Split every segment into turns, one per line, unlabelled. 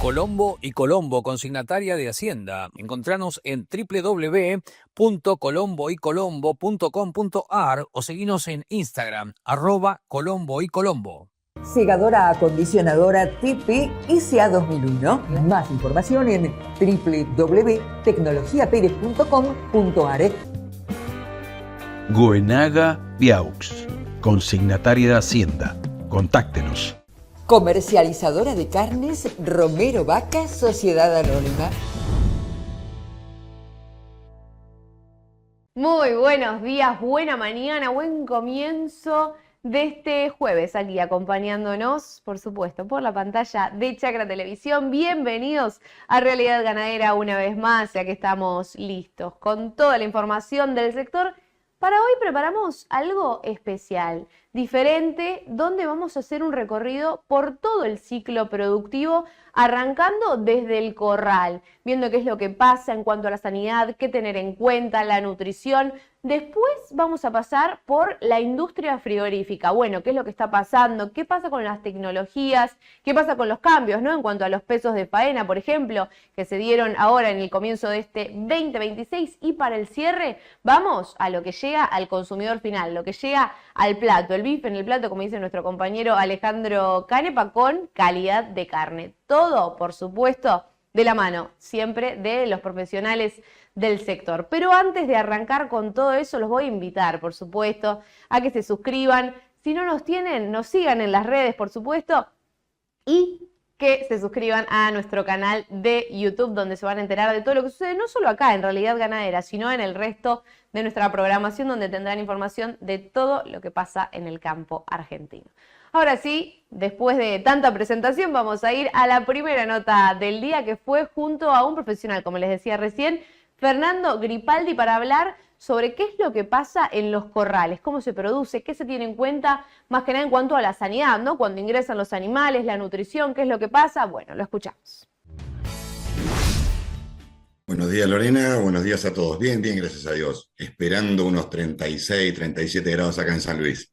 Colombo y Colombo, consignataria de Hacienda. Encontranos en www.colomboycolombo.com.ar o seguinos en Instagram, @colomboycolombo.
Segadora acondicionadora TP SA 2001. Más información en www.tecnologiaperez.com.ar.
Goenaga Viaux, consignataria de Hacienda. Contáctenos.
Comercializadora de carnes Romero Vaca, Sociedad Anónima.
Muy buenos días, buena mañana, buen comienzo de este jueves aquí acompañándonos, por supuesto, por la pantalla de Chacra Televisión. Bienvenidos a Realidad Ganadera una vez más, ya que estamos listos con toda la información del sector. Para hoy preparamos algo especial, diferente, donde vamos a hacer un recorrido por todo el ciclo productivo, arrancando desde el corral, viendo qué es lo que pasa en cuanto a la sanidad, qué tener en cuenta, la nutrición. Después vamos a pasar por la industria frigorífica. Bueno, qué es lo que está pasando, qué pasa con las tecnologías, qué pasa con los cambios, ¿no? En cuanto a los pesos de faena, por ejemplo, que se dieron ahora en el comienzo de este 2026. Y para el cierre, vamos a lo que llega al consumidor final, lo que llega al plato, el bife en el plato, como dice nuestro compañero Alejandro Canepa, con calidad de carne. Todo, por supuesto, de la mano, siempre de los profesionales del sector. Pero antes de arrancar con todo eso, los voy a invitar, por supuesto, a que se suscriban. Si no nos tienen, nos sigan en las redes, por supuesto, y que se suscriban a nuestro canal de YouTube, donde se van a enterar de todo lo que sucede, no solo acá en Realidad Ganadera, sino en el resto de nuestra programación, donde tendrán información de todo lo que pasa en el campo argentino. Ahora sí, después de tanta presentación, vamos a ir a la primera nota del día, que fue junto a un profesional, como les decía recién, Fernando Gripaldi, para hablar sobre qué es lo que pasa en los corrales, cómo se produce, qué se tiene en cuenta, más que nada en cuanto a la sanidad, ¿no? Cuando ingresan los animales, la nutrición, qué es lo que pasa. Bueno, lo escuchamos.
Buenos días, Lorena, buenos días a todos. Bien, bien, gracias a Dios. Esperando unos 36, 37 grados acá en San Luis.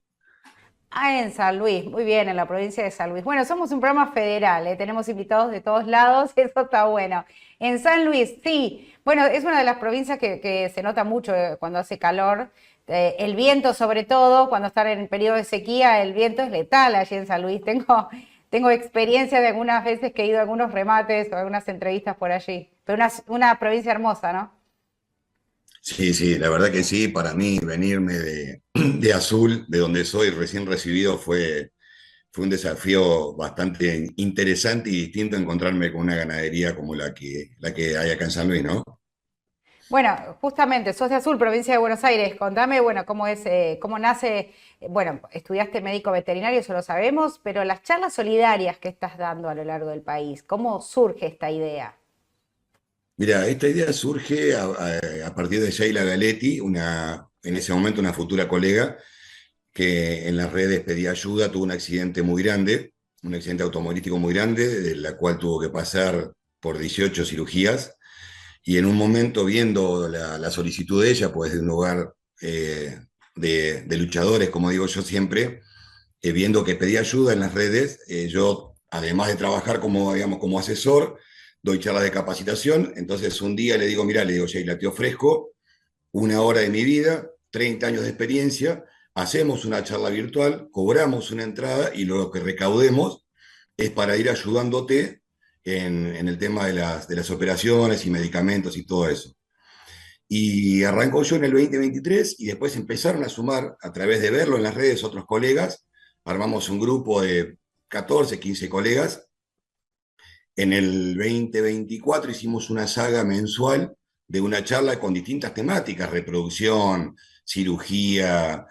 Ah, en San Luis, muy bien, en la provincia de San Luis. Bueno, somos un programa federal, tenemos invitados de todos lados, eso está bueno. En San Luis, sí, bueno, es una de las provincias que se nota mucho cuando hace calor. El viento, sobre todo, cuando están en periodo de sequía, el viento es letal allí en San Luis. Tengo experiencia de algunas veces que he ido a algunos remates o algunas entrevistas por allí. Pero una provincia hermosa, ¿no?
Sí, sí, la verdad que sí, para mí venirme de Azul, de donde soy recién recibido, fue un desafío bastante interesante y distinto encontrarme con una ganadería como la que hay acá en San Luis, ¿no?
Bueno, justamente, sos de Azul, provincia de Buenos Aires. Contame, bueno, cómo nace, bueno, estudiaste médico veterinario, eso lo sabemos, pero las charlas solidarias que estás dando a lo largo del país, ¿cómo surge esta idea?
Mira, esta idea surge a partir de Sheila Galetti, en ese momento una futura colega que en las redes pedía ayuda, tuvo un accidente muy grande, un accidente automovilístico muy grande, de la cual tuvo que pasar por 18 cirugías, y en un momento viendo la solicitud de ella, pues de un lugar de luchadores, como digo yo siempre, viendo que pedía ayuda en las redes, yo, además de trabajar como, digamos, como asesor, doy charlas de capacitación. Entonces un día le digo, mira, le digo, Sheila, te ofrezco una hora de mi vida, 30 años de experiencia, hacemos una charla virtual, cobramos una entrada y lo que recaudemos es para ir ayudándote en el tema de las operaciones y medicamentos y todo eso. Y arrancó yo en el 2023 y después empezaron a sumar, a través de verlo en las redes, otros colegas. Armamos un grupo de 14, 15 colegas. En el 2024 hicimos una saga mensual de una charla con distintas temáticas: reproducción, cirugía,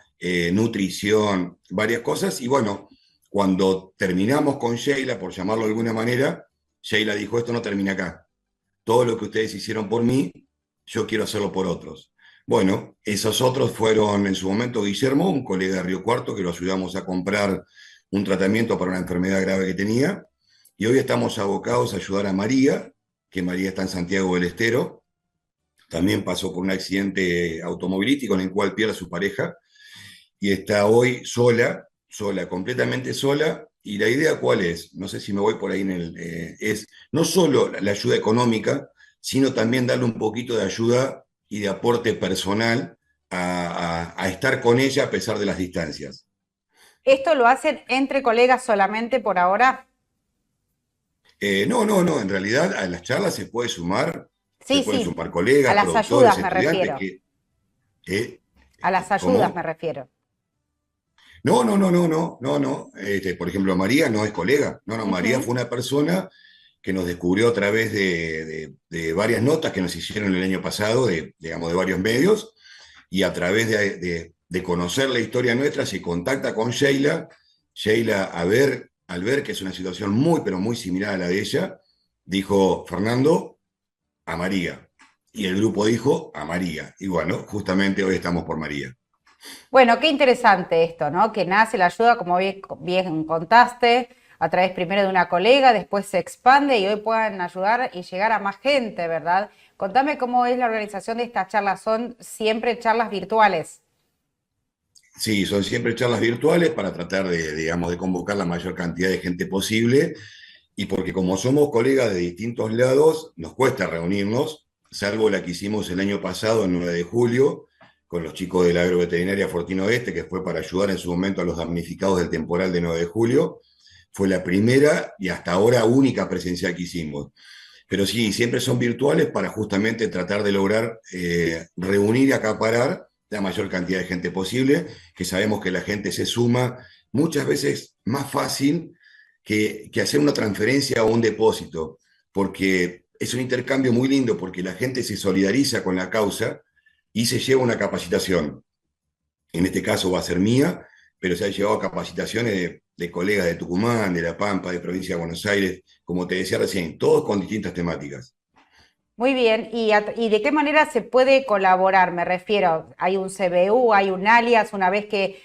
nutrición, varias cosas. Y bueno, cuando terminamos con Sheila, por llamarlo de alguna manera, Sheila dijo, esto no termina acá. Todo lo que ustedes hicieron por mí, yo quiero hacerlo por otros. Bueno, esos otros fueron en su momento Guillermo, un colega de Río Cuarto, que lo ayudamos a comprar un tratamiento para una enfermedad grave que tenía. Y hoy estamos abocados a ayudar a María, que María está en Santiago del Estero. También pasó por un accidente automovilístico en el cual pierde a su pareja y está hoy sola, completamente sola, Y la idea cuál es, no sé si me voy por ahí es no solo la ayuda económica, sino también darle un poquito de ayuda y de aporte personal a estar con ella a pesar de las distancias.
¿Esto lo hacen entre colegas solamente por ahora?
No, en realidad a las charlas se
Sí,
pueden
sí,
sumar
a
colegas,
las
productores,
ayudas me
estudiantes
refiero.
que
A las ayudas me
¿cómo?
refiero.
No. Por ejemplo, María no es colega. No, María
Ujú.
fue una persona que nos descubrió a través de varias notas que nos hicieron el año pasado, digamos, de varios medios, y a través de conocer la historia nuestra, se contacta con Sheila. Sheila, al ver que es una situación muy, pero muy similar a la de ella, dijo, Fernando, a María. Y el grupo dijo, a María. Y bueno, justamente hoy estamos por María.
Bueno, qué interesante esto, ¿no? Que nace la ayuda, como bien contaste, a través primero de una colega, después se expande y hoy puedan ayudar y llegar a más gente, ¿verdad? Contame cómo es la organización de estas charlas. ¿Son siempre charlas virtuales?
Sí, son siempre charlas virtuales para tratar digamos, de convocar la mayor cantidad de gente posible y porque como somos colegas de distintos lados, nos cuesta reunirnos, salvo la que hicimos el año pasado, el 9 de julio, con los chicos de la agroveterinaria Fortino Este, que fue para ayudar en su momento a los damnificados del temporal de 9 de julio. Fue la primera y hasta ahora única presencial que hicimos. Pero sí, siempre son virtuales para justamente tratar de lograr reunir y acaparar la mayor cantidad de gente posible, que sabemos que la gente se suma muchas veces más fácil que hacer una transferencia o un depósito, porque es un intercambio muy lindo, porque la gente se solidariza con la causa y se lleva una capacitación. En este caso va a ser mía, pero se han llevado capacitaciones de colegas de Tucumán, de La Pampa, de Provincia de Buenos Aires, como te decía recién, todos con distintas temáticas.
Muy bien, ¿y de qué manera se puede colaborar? Me refiero, hay un CBU, hay un alias, una vez que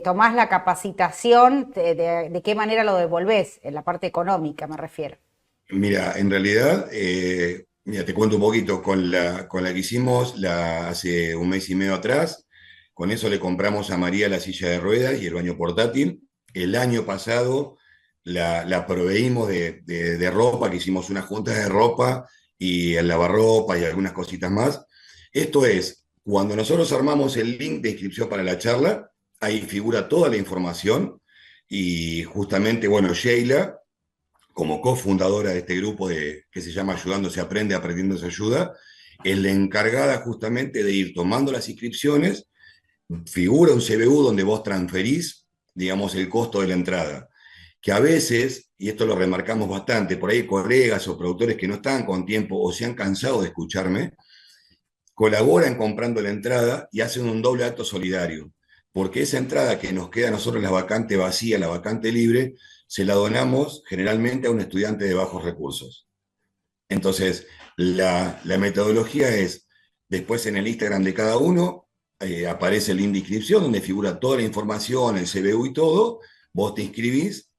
tomás la capacitación, ¿de qué manera lo devolvés? En la parte económica me refiero.
Mira, en realidad, mira, te cuento un poquito, con la que hicimos hace un mes y medio atrás, con eso le compramos a María la silla de ruedas y el baño portátil. El año pasado la proveímos de ropa, que hicimos unas juntas de ropa y el lavarropa y algunas cositas más. Esto es, cuando nosotros armamos el link de inscripción para la charla, ahí figura toda la información y justamente, bueno, Sheila como cofundadora de este grupo que se llama Ayudando se aprende, aprendiendo se ayuda, es la encargada justamente de ir tomando las inscripciones, figura un CBU donde vos transferís, digamos, el costo de la entrada, que a veces, y esto lo remarcamos bastante, por ahí colegas o productores que no están con tiempo o se han cansado de escucharme, colaboran comprando la entrada y hacen un doble acto solidario, porque esa entrada que nos queda a nosotros la vacante vacía, la vacante libre, se la donamos generalmente a un estudiante de bajos recursos. Entonces, la metodología es, después en el Instagram de cada uno, aparece el link de inscripción donde figura toda la información, el CBU y todo, vos te inscribís,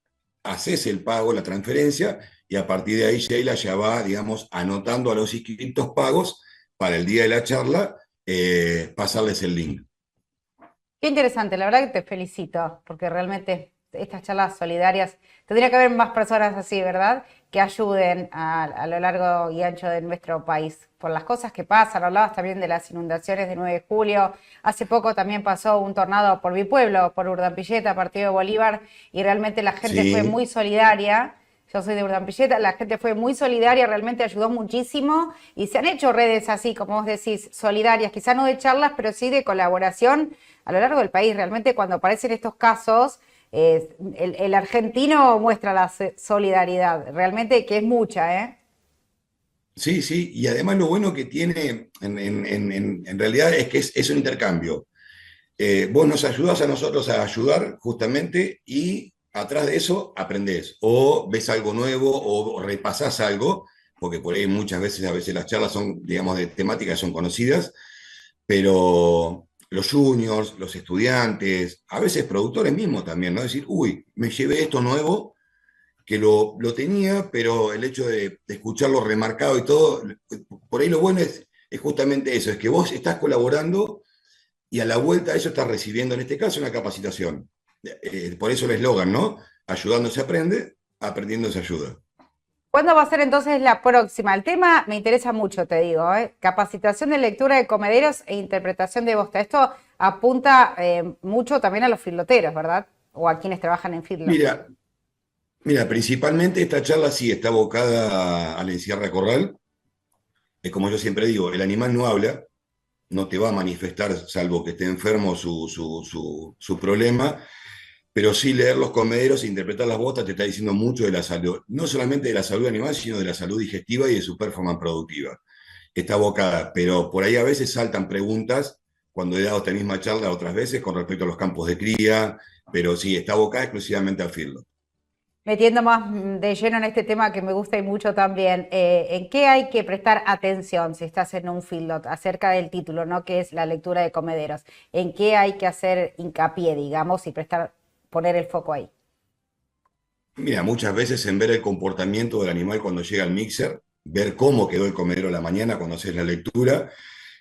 haces el pago, la transferencia, y a partir de ahí Sheila ya va, digamos, anotando a los inscriptos pagos para el día de la charla, pasarles el link.
Qué interesante, la verdad que te felicito, porque realmente estas charlas solidarias, tendría que haber más personas así, ¿verdad? Que ayuden a lo largo y ancho de nuestro país por las cosas que pasan. Hablabas también de las inundaciones de 9 de julio. Hace poco también pasó un tornado por mi pueblo, por Urdampilleta, partido de Bolívar, y realmente la gente fue
Sí.
muy solidaria. Yo soy de Urdampilleta, la gente fue muy solidaria, realmente ayudó muchísimo y se han hecho redes así, como vos decís, solidarias, quizá no de charlas, pero sí de colaboración a lo largo del país. Realmente cuando aparecen estos casos, el argentino muestra la solidaridad, realmente que es mucha, ¿eh?
Sí, y además lo bueno que tiene en realidad es que es un intercambio. Vos nos ayudás a nosotros a ayudar justamente y atrás de eso aprendés o ves algo nuevo o repasás algo, porque por ahí muchas veces, a veces las charlas son, digamos, de temáticas son conocidas, pero los juniors, los estudiantes, a veces productores mismos también, ¿no? Decir, uy, me llevé esto nuevo que lo tenía, pero el hecho de escucharlo remarcado y todo, por ahí lo bueno es justamente eso, es que vos estás colaborando y a la vuelta a eso estás recibiendo, en este caso, una capacitación. Por eso el eslogan, ¿no? ayudando se aprende, aprendiendo se ayuda.
¿Cuándo va a ser entonces la próxima? El tema me interesa mucho, te digo, ¿eh? Capacitación de lectura de comederos e interpretación de bosta. Esto apunta mucho también a los filoteros, ¿verdad? O a quienes trabajan en feedlot.
Mira, principalmente esta charla sí está abocada al encierre corral. Es como yo siempre digo, el animal no habla, no te va a manifestar, salvo que esté enfermo, su problema, pero sí leer los comederos e interpretar las botas te está diciendo mucho de la salud, no solamente de la salud animal, sino de la salud digestiva y de su performance productiva. Está abocada, pero por ahí a veces saltan preguntas, cuando he dado esta misma charla otras veces, con respecto a los campos de cría, pero sí, está abocada exclusivamente al feedlot.
Metiendo más de lleno en este tema que me gusta y mucho también, ¿en qué hay que prestar atención si estás en un feedlot acerca del título, ¿no? Que es la lectura de comederos? ¿En qué hay que hacer hincapié, digamos, y poner el foco ahí?
Mira, muchas veces en ver el comportamiento del animal cuando llega al mixer, ver cómo quedó el comedero a la mañana cuando haces la lectura,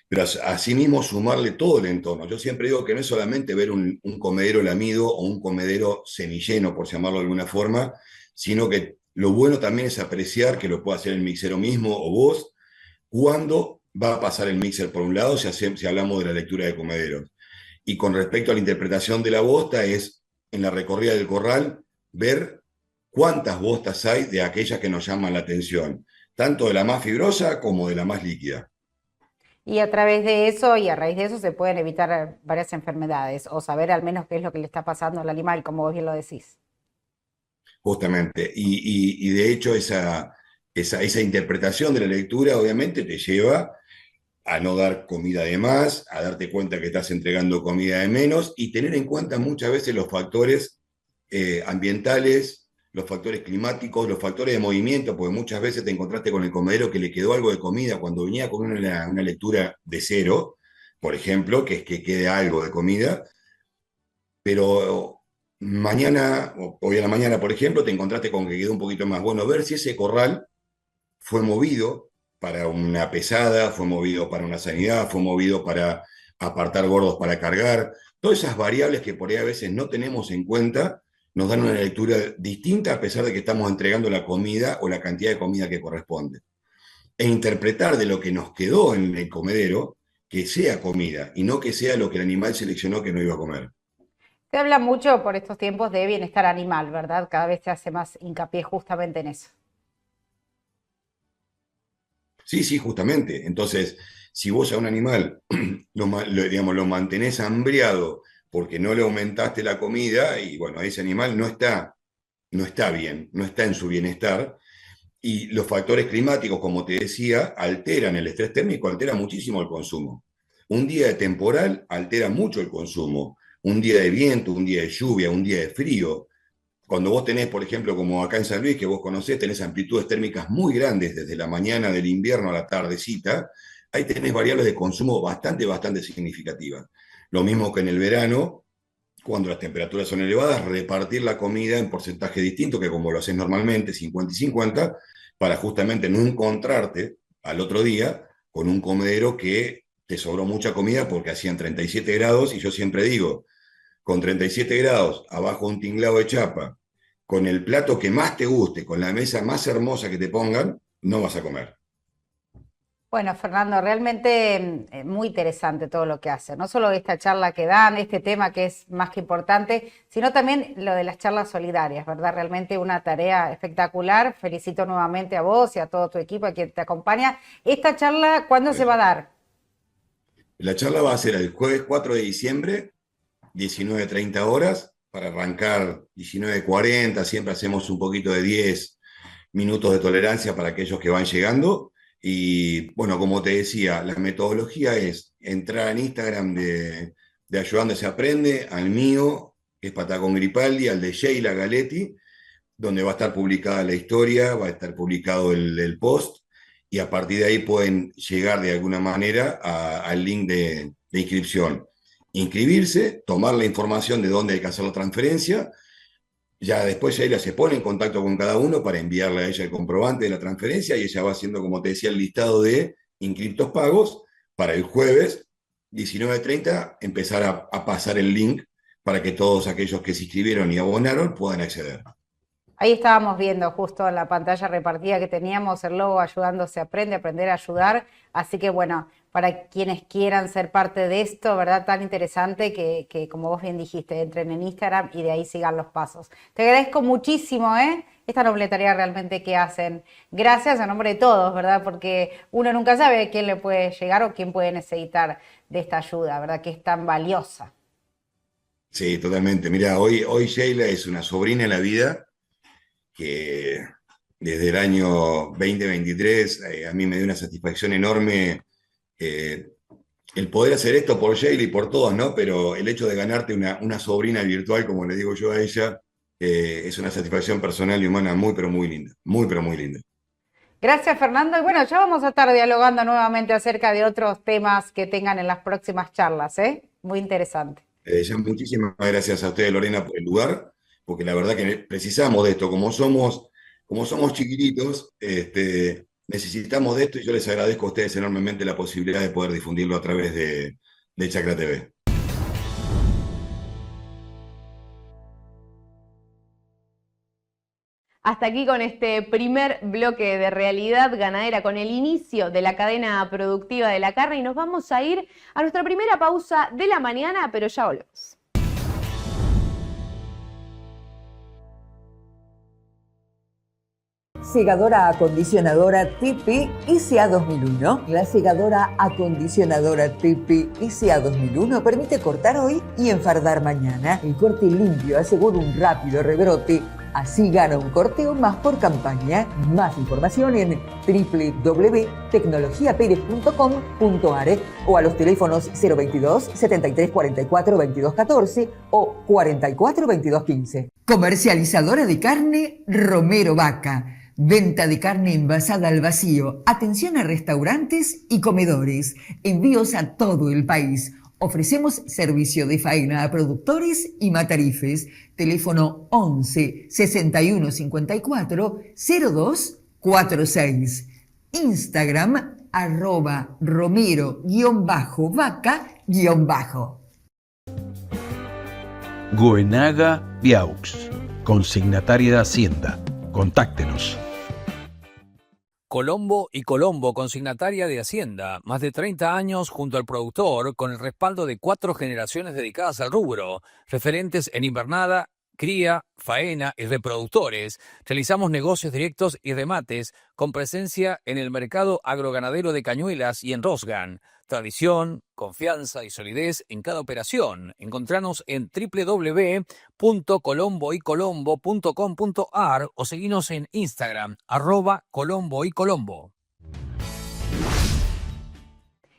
pero asimismo sumarle todo el entorno. Yo siempre digo que no es solamente ver un comedero lamido o un comedero semilleno, por llamarlo de alguna forma, sino que lo bueno también es apreciar que lo puede hacer el mixero mismo o vos, cuándo va a pasar el mixer por un lado, si hablamos de la lectura de comederos. Y con respecto a la interpretación de la bosta, es en la recorrida del corral ver cuántas bostas hay de aquellas que nos llaman la atención, tanto de la más fibrosa como de la más líquida.
Y a través de eso y a raíz de eso se pueden evitar varias enfermedades o saber al menos qué es lo que le está pasando al animal, como vos bien lo decís.
Justamente. Y de hecho esa interpretación de la lectura obviamente te lleva a no dar comida de más, a darte cuenta que estás entregando comida de menos y tener en cuenta muchas veces los factores ambientales, los factores climáticos, los factores de movimiento, porque muchas veces te encontraste con el comedero que le quedó algo de comida cuando venía con una lectura de cero, por ejemplo, que es que quede algo de comida, pero mañana, o hoy a la mañana, por ejemplo, te encontraste con que quedó un poquito más. Bueno, ver si ese corral fue movido para una pesada, fue movido para una sanidad, fue movido para apartar gordos para cargar, todas esas variables que por ahí a veces no tenemos en cuenta, nos dan una lectura distinta a pesar de que estamos entregando la comida o la cantidad de comida que corresponde. E interpretar de lo que nos quedó en el comedero, que sea comida y no que sea lo que el animal seleccionó que no iba a comer.
Se habla mucho por estos tiempos de bienestar animal, ¿verdad? Cada vez se hace más hincapié justamente en eso.
Sí, justamente. Entonces, si vos a un animal lo mantenés hambriado porque no le aumentaste la comida, y bueno, ese animal no está bien, no está en su bienestar, y los factores climáticos, como te decía, alteran el estrés térmico, altera muchísimo el consumo. Un día de temporal altera mucho el consumo, un día de viento, un día de lluvia, un día de frío. Cuando vos tenés, por ejemplo, como acá en San Luis, que vos conocés, tenés amplitudes térmicas muy grandes desde la mañana del invierno a la tardecita, ahí tenés variables de consumo bastante significativas. Lo mismo que en el verano, cuando las temperaturas son elevadas, repartir la comida en porcentaje distinto que como lo haces normalmente, 50 y 50, para justamente no encontrarte al otro día con un comedero que te sobró mucha comida porque hacían 37 grados, y yo siempre digo, con 37 grados, abajo un tinglado de chapa, con el plato que más te guste, con la mesa más hermosa que te pongan, no vas a comer.
Bueno, Fernando, realmente muy interesante todo lo que hace. No solo esta charla que dan, este tema que es más que importante, sino también lo de las charlas solidarias, ¿verdad? Realmente una tarea espectacular. Felicito nuevamente a vos y a todo tu equipo, a quien te acompaña. ¿Esta charla cuándo se va a dar?
La charla va a ser el jueves 4 de diciembre, 19:30 horas, para arrancar 19:40, siempre hacemos un poquito de 10 minutos de tolerancia para aquellos que van llegando. Y bueno, como te decía, la metodología es entrar en Instagram de Ayudando Se Aprende, al mío, que es Patagón Gripaldi, al de Sheila Galetti, donde va a estar publicada la historia, va a estar publicado el post, y a partir de ahí pueden llegar de alguna manera al link de inscripción. Inscribirse, tomar la información de dónde hay que hacer la transferencia. Ya después ella se pone en contacto con cada uno para enviarle a ella el comprobante de la transferencia, y ella va haciendo, como te decía, el listado de inscriptos pagos para el jueves 19:30 empezar a pasar el link para que todos aquellos que se inscribieron y abonaron puedan acceder.
Ahí estábamos viendo justo en la pantalla repartida que teníamos el logo Ayudando se aprende, aprender a ayudar. Así que bueno, para quienes quieran ser parte de esto, ¿verdad? Tan interesante que como vos bien dijiste, entren en Instagram y de ahí sigan los pasos. Te agradezco muchísimo, esta noble tarea realmente que hacen. Gracias a nombre de todos, ¿verdad? Porque uno nunca sabe a quién le puede llegar o quién puede necesitar de esta ayuda, ¿verdad? Que es tan valiosa.
Sí, totalmente. Mira, hoy Sheila es una sobrina en la vida que desde el año 2023 a mí me dio una satisfacción enorme eh, el poder hacer esto por Sheila y por todos, ¿no? Pero el hecho de ganarte una sobrina virtual, como le digo yo a ella, es una satisfacción personal y humana muy, pero muy linda. Muy, pero muy linda.
Gracias, Fernando. Y bueno, ya vamos a estar dialogando nuevamente acerca de otros temas que tengan en las próximas charlas, ¿eh? Muy interesante.
Ya muchísimas gracias a ustedes, Lorena, por el lugar, porque la verdad que precisamos de esto, como somos chiquititos, necesitamos de esto y yo les agradezco a ustedes enormemente la posibilidad de poder difundirlo a través de Chakra TV.
Hasta aquí con este primer bloque de Realidad Ganadera, con el inicio de la cadena productiva de la carne, y nos vamos a ir a nuestra primera pausa de la mañana, pero ya volvemos.
Segadora acondicionadora Tipi ICA 2001. La segadora acondicionadora Tipi ICA 2001 permite cortar hoy y enfardar mañana. El corte limpio asegura un rápido rebrote. Así gana un corteo más por campaña. Más información en www.tecnologiaperez.com.ar o a los teléfonos 022 73 44 22 14 o 44 22 15. Comercializadora de carne Romero Vaca. Venta de carne envasada al vacío. Atención a restaurantes y comedores. Envíos a todo el país. Ofrecemos servicio de faena a productores y matarifes. Teléfono 11 61 54 02 46. Instagram @romero_vaca_.
Goenaga Viaux, consignataria de Hacienda. Contáctenos.
Colombo y Colombo, consignataria de Hacienda. Más de 30 años junto al productor, con el respaldo de 4 generaciones dedicadas al rubro. Referentes en invernada, cría, faena y reproductores. Realizamos negocios directos y remates, con presencia en el mercado agroganadero de Cañuelas y en Rosgan. Tradición, confianza y solidez en cada operación. Encontranos en www.colomboycolombo.com.ar o seguinos en Instagram, @colomboycolombo.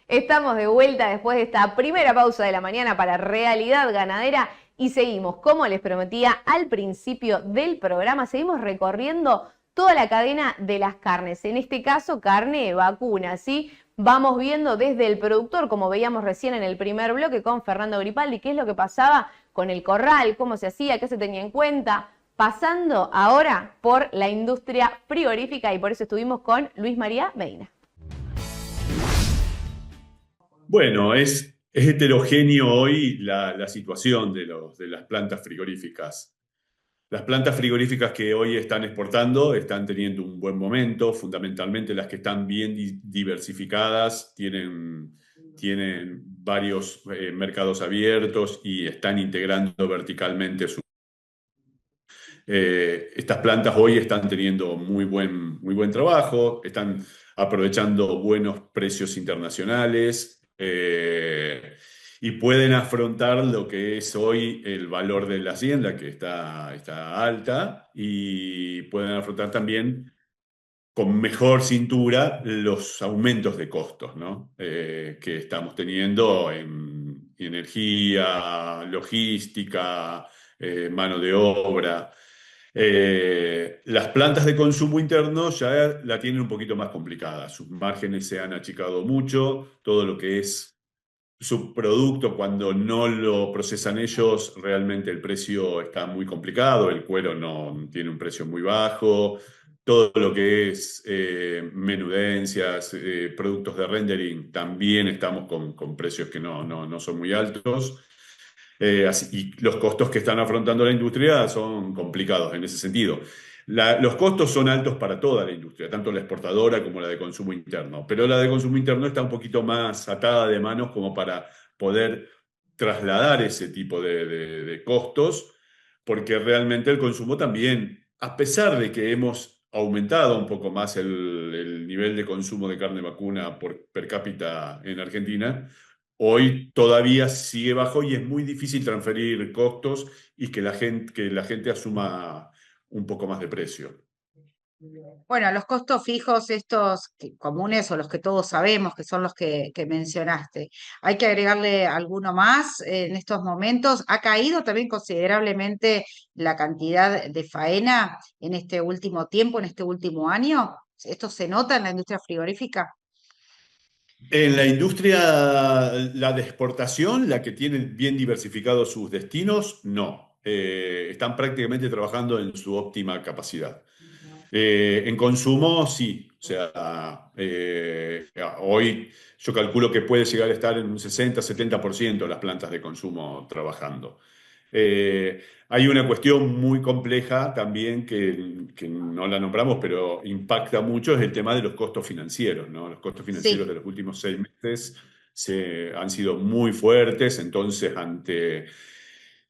Estamos de vuelta después de esta primera pausa de la mañana para Realidad Ganadera y seguimos, como les prometía al principio del programa, seguimos recorriendo toda la cadena de las carnes, en este caso carne vacuna, ¿sí? Vamos viendo desde el productor, como veíamos recién en el primer bloque con Fernando Gripaldi, qué es lo que pasaba con el corral, cómo se hacía, qué se tenía en cuenta, pasando ahora por la industria frigorífica y por eso estuvimos con Luis María Medina.
Bueno, es heterogéneo hoy la situación de las plantas frigoríficas. Las plantas frigoríficas que hoy están exportando están teniendo un buen momento, fundamentalmente las que están bien diversificadas, tienen varios mercados abiertos y están integrando verticalmente estas plantas hoy están teniendo muy buen trabajo, están aprovechando buenos precios internacionales y pueden afrontar lo que es hoy el valor de la hacienda, que está alta, y pueden afrontar también con mejor cintura los aumentos de costos, ¿no? Que estamos teniendo en energía, logística, mano de obra. Las plantas de consumo interno ya la tienen un poquito más complicada. Sus márgenes se han achicado mucho. Todo lo que es subproducto, cuando no lo procesan ellos, realmente el precio está muy complicado. El cuero no tiene un precio muy bajo. Todo lo que es menudencias, productos de rendering, también estamos con precios que no son muy altos. Y los costos que están afrontando la industria son complicados en ese sentido. Los costos son altos para toda la industria, tanto la exportadora como la de consumo interno, pero la de consumo interno está un poquito más atada de manos como para poder trasladar ese tipo de costos, porque realmente el consumo también, a pesar de que hemos aumentado un poco más el nivel de consumo de carne vacuna por per cápita en Argentina, hoy todavía sigue bajo y es muy difícil transferir costos y que la gente asuma un poco más de precio.
Bueno, los costos fijos, estos comunes o los que todos sabemos, que son los que mencionaste, ¿hay que agregarle alguno más en estos momentos? ¿Ha caído también considerablemente la cantidad de faena en este último tiempo, en este último año? ¿Esto se nota en la industria frigorífica?
En la industria, la de exportación, la que tiene bien diversificados sus destinos, no. Están prácticamente trabajando en su óptima capacidad. En consumo, sí. O sea, hoy yo calculo que puede llegar a estar en un 60-70% las plantas de consumo trabajando. Hay una cuestión muy compleja también que no la nombramos, pero impacta mucho, es el tema de los costos financieros, ¿no? Los costos financieros
Sí.
de los últimos 6 meses han sido muy fuertes, entonces ante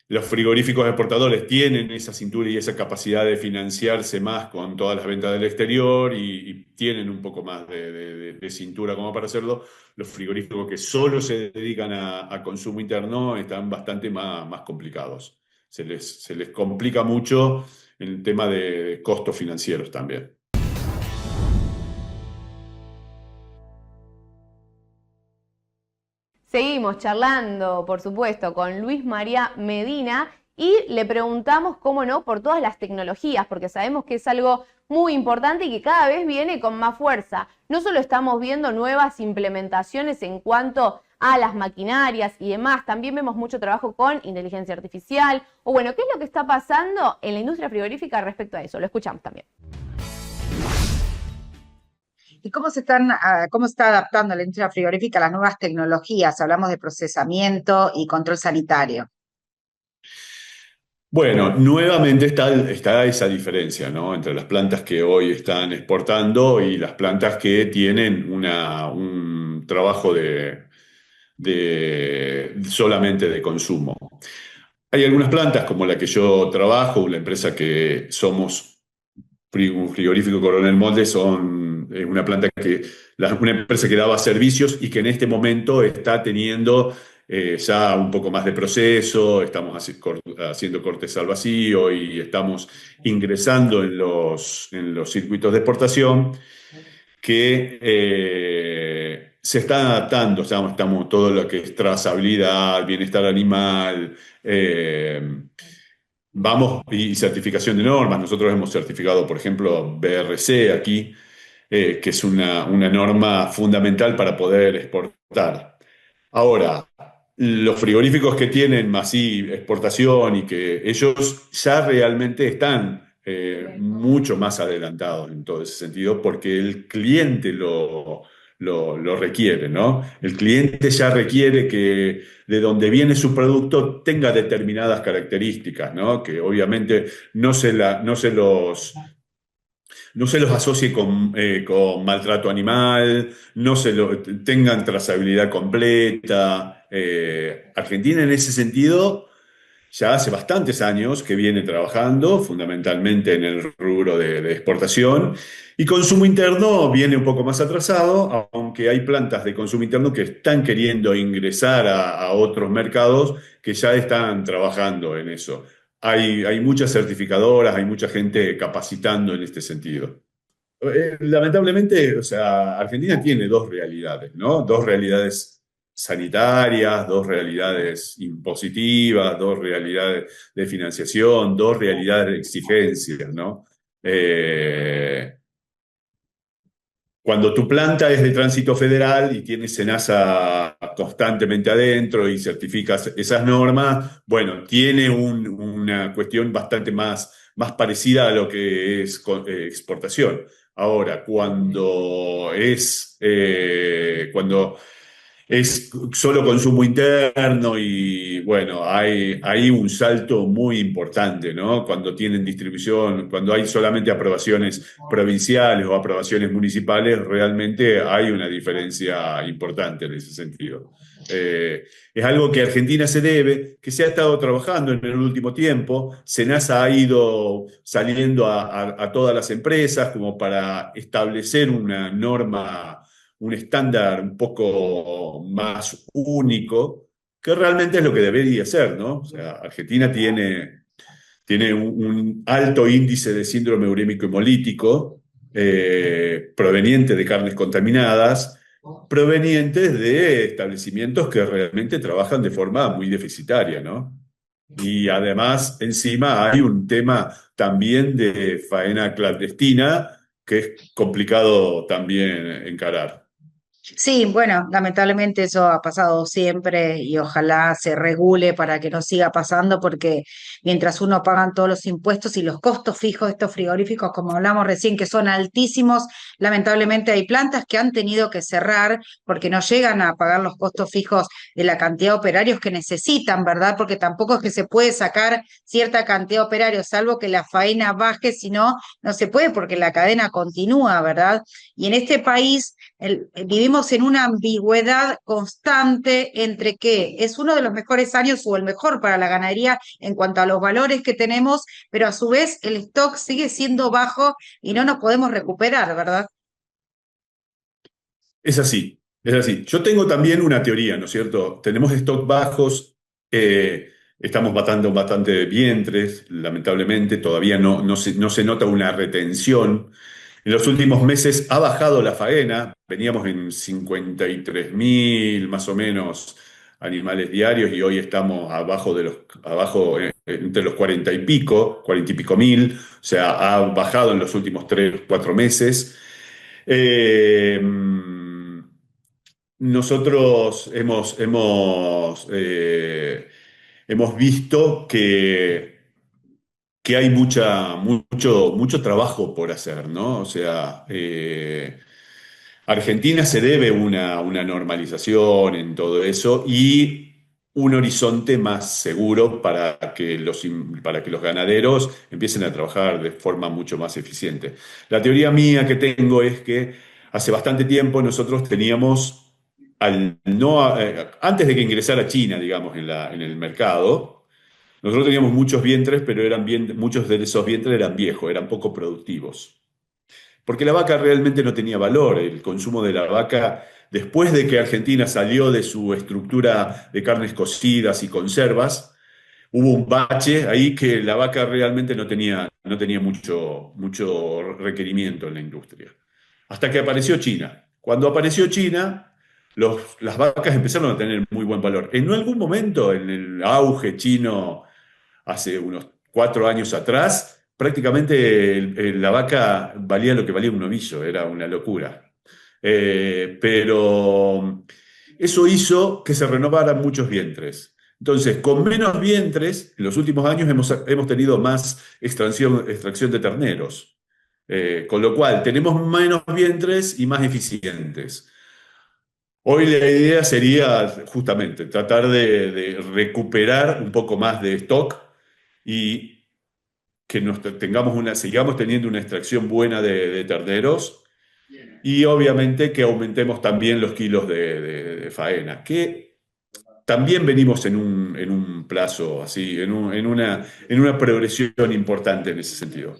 los frigoríficos exportadores tienen esa cintura y esa capacidad de financiarse más con todas las ventas del exterior y tienen un poco más de cintura como para hacerlo. Los frigoríficos que solo se dedican a consumo interno están bastante más complicados. Se les complica mucho el tema de costos financieros también.
Seguimos charlando, por supuesto, con Luis María Medina y le preguntamos, cómo no, por todas las tecnologías, porque sabemos que es algo muy importante y que cada vez viene con más fuerza. No solo estamos viendo nuevas implementaciones en cuanto a las maquinarias y demás, también vemos mucho trabajo con inteligencia artificial. O bueno, ¿qué es lo que está pasando en la industria frigorífica respecto a eso? Lo escuchamos también.
¿Y cómo cómo está adaptando la industria frigorífica a las nuevas tecnologías? Hablamos de procesamiento y control sanitario.
Bueno, nuevamente está esa diferencia, ¿no? Entre las plantas que hoy están exportando y las plantas que tienen un trabajo solamente de consumo. Hay algunas plantas como la que yo trabajo, la empresa que somos, un frigorífico Coronel Molde, son una empresa que daba servicios y que en este momento está teniendo ya un poco más de proceso, estamos haciendo cortes al vacío y estamos ingresando en los circuitos de exportación que se están adaptando, estamos todo lo que es trazabilidad, bienestar animal, y certificación de normas. Nosotros hemos certificado, por ejemplo, BRC aquí, que es una norma fundamental para poder exportar. Ahora, los frigoríficos que tienen masiva exportación y que ellos ya realmente están mucho más adelantados en todo ese sentido porque el cliente lo requiere, ¿no? El cliente ya requiere que de donde viene su producto tenga determinadas características, ¿no? Que obviamente no se los asocie con maltrato animal, tengan trazabilidad completa. Argentina en ese sentido ya hace bastantes años que viene trabajando fundamentalmente en el rubro de exportación y consumo interno viene un poco más atrasado, aunque hay plantas de consumo interno que están queriendo ingresar a otros mercados que ya están trabajando en eso. Hay muchas certificadoras, hay mucha gente capacitando en este sentido. Lamentablemente, o sea, Argentina tiene dos realidades, ¿no? Dos realidades sanitarias, dos realidades impositivas, dos realidades de financiación, dos realidades de exigencias, ¿no? Cuando tu planta es de tránsito federal y tienes SENASA constantemente adentro y certificas esas normas, bueno, tiene una cuestión bastante más parecida a lo que es exportación. Ahora, cuando es solo consumo interno y bueno, hay un salto muy importante, ¿no? Cuando tienen distribución, cuando hay solamente aprobaciones provinciales o aprobaciones municipales, realmente hay una diferencia importante en ese sentido. Es algo que a Argentina se debe, que se ha estado trabajando en el último tiempo. SENASA ha ido saliendo a todas las empresas como para establecer una norma, un estándar un poco más único, que realmente es lo que debería ser, ¿no? O sea, Argentina tiene un alto índice de síndrome urémico hemolítico proveniente de carnes contaminadas, provenientes de establecimientos que realmente trabajan de forma muy deficitaria, ¿no? Y además, encima hay un tema también de faena clandestina que es complicado también encarar.
Sí, bueno, lamentablemente eso ha pasado siempre y ojalá se regule para que no siga pasando porque mientras uno paga todos los impuestos y los costos fijos de estos frigoríficos, como hablamos recién, que son altísimos, lamentablemente hay plantas que han tenido que cerrar porque no llegan a pagar los costos fijos de la cantidad de operarios que necesitan, ¿verdad? Porque tampoco es que se puede sacar cierta cantidad de operarios, salvo que la faena baje, si no, no se puede porque la cadena continúa, ¿verdad? Y en este país vivimos en una ambigüedad constante entre que es uno de los mejores años o el mejor para la ganadería en cuanto a los valores que tenemos, pero a su vez el stock sigue siendo bajo y no nos podemos recuperar, ¿verdad?
Es así, es así. Yo tengo también una teoría, ¿no es cierto? Tenemos stock bajos, estamos matando bastante vientres, lamentablemente, todavía no se nota una retención. En los últimos meses ha bajado la faena, veníamos en 53.000 más o menos animales diarios y hoy estamos abajo entre los 40 y pico mil, o sea, ha bajado en los últimos 3, 4 meses. Eh, Nosotros hemos visto que hay mucho trabajo por hacer, ¿no? O sea, Argentina se debe una normalización en todo eso y un horizonte más seguro para que los ganaderos empiecen a trabajar de forma mucho más eficiente. La teoría mía que tengo es que hace bastante tiempo nosotros teníamos, antes de que ingresara China, digamos, en el mercado, nosotros teníamos muchos vientres, pero muchos de esos vientres eran viejos, eran poco productivos. Porque la vaca realmente no tenía valor. El consumo de la vaca, después de que Argentina salió de su estructura de carnes cocidas y conservas, hubo un bache ahí que la vaca realmente no tenía mucho requerimiento en la industria. Hasta que apareció China. Cuando apareció China, las vacas empezaron a tener muy buen valor. En algún momento, en el auge chino, hace unos 4 años atrás, prácticamente la vaca valía lo que valía un novillo, era una locura. Pero eso hizo que se renovaran muchos vientres. Entonces, con menos vientres, en los últimos años hemos tenido más extracción de terneros. Con lo cual, tenemos menos vientres y más eficientes. Hoy la idea sería justamente tratar de recuperar un poco más de stock y que sigamos teniendo una extracción buena de terneros y obviamente que aumentemos también los kilos de faena, que también venimos en un plazo así, en una progresión importante en ese sentido.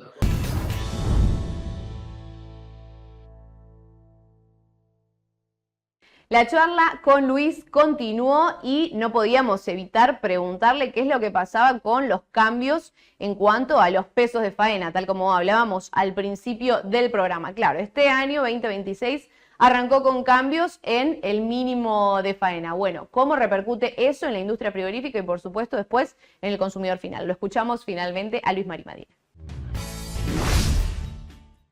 La charla con Luis continuó y no podíamos evitar preguntarle qué es lo que pasaba con los cambios en cuanto a los pesos de faena, tal como hablábamos al principio del programa. Claro, este año 2026 arrancó con cambios en el mínimo de faena. Bueno, ¿cómo repercute eso en la industria frigorífica y por supuesto después en el consumidor final? Lo escuchamos finalmente a Luis Marimadina.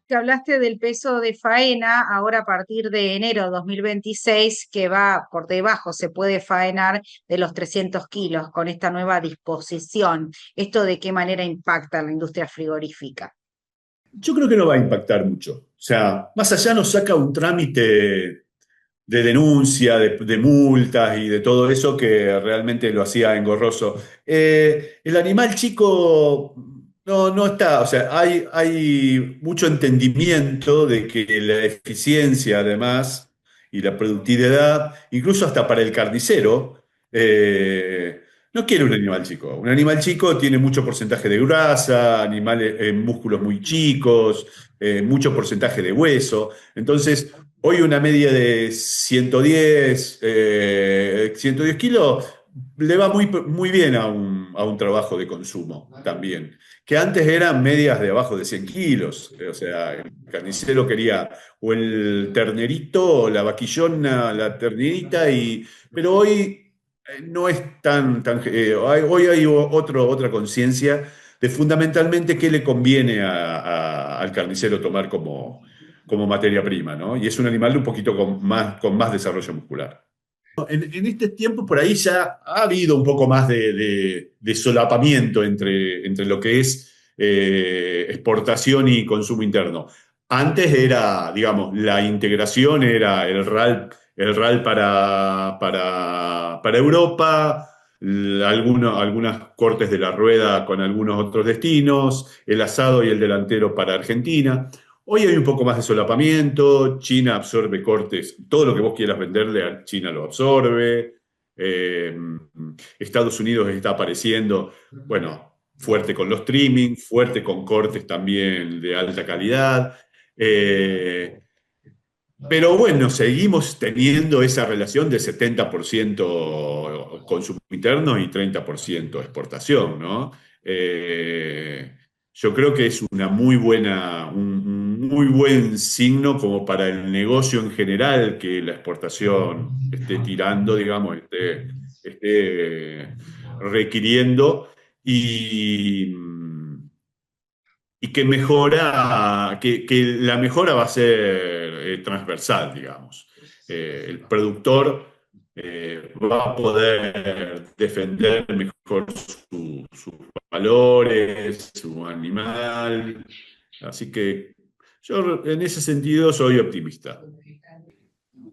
Que hablaste del peso de faena, ahora a partir de enero de 2026, que va por debajo, se puede faenar de los 300 kilos con esta nueva disposición. ¿Esto de qué manera impacta en la industria frigorífica?
Yo creo que no va a impactar mucho. O sea, más allá nos saca un trámite de denuncia, de multas y de todo eso que realmente lo hacía engorroso. El animal chico no está, o sea, hay mucho entendimiento de que la eficiencia además y la productividad, incluso hasta para el carnicero, no quiere un animal chico. Un animal chico tiene mucho porcentaje de grasa, animales, músculos muy chicos, mucho porcentaje de hueso. Entonces, hoy una media de 110 kilos le va muy bien a un trabajo de consumo también. Que antes eran medias de abajo de 100 kilos. O sea, el carnicero quería o el ternerito, o la vaquillona, la ternerita, pero hoy no es hoy hay otra conciencia de fundamentalmente qué le conviene al carnicero tomar como materia prima, ¿no? Y es un animal un poquito con más desarrollo muscular. En este tiempo por ahí ya ha habido un poco más de solapamiento entre lo que es exportación y consumo interno. Antes era, digamos, la integración era el RAL para Europa, algunos cortes de la rueda con algunos otros destinos, el asado y el delantero para Argentina. Hoy hay un poco más de solapamiento, China absorbe cortes, todo lo que vos quieras venderle a China lo absorbe, Estados Unidos está apareciendo, bueno, fuerte con los streaming, fuerte con cortes también de alta calidad, pero bueno, seguimos teniendo esa relación de 70% consumo interno y 30% exportación, ¿no? Yo creo que es un muy buen signo como para el negocio en general que la exportación esté tirando, digamos, esté requiriendo y que la mejora va a ser transversal, transversal, digamos. El productor va a poder defender mejor sus valores, su animal. Así que yo en ese sentido soy optimista.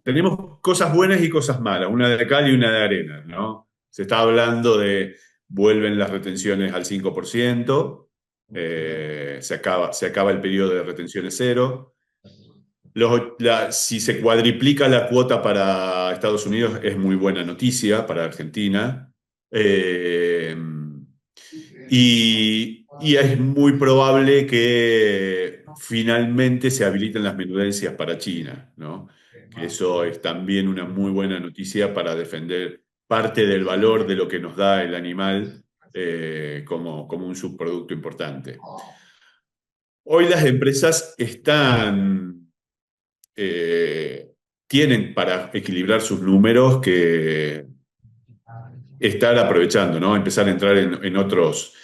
Tenemos cosas buenas y cosas malas, una de cal y una de arena, ¿no? Se está hablando de vuelven las retenciones al 5%, se acaba el periodo de retenciones cero. Si se cuadriplica la cuota para Estados Unidos es muy buena noticia para Argentina. Y es muy probable que finalmente se habiliten las menudencias para China, ¿no? Que eso es también una muy buena noticia para defender parte del valor de lo que nos da el animal como un subproducto importante. Hoy las empresas tienen para equilibrar sus números que estar aprovechando, ¿no? Empezar a entrar en otros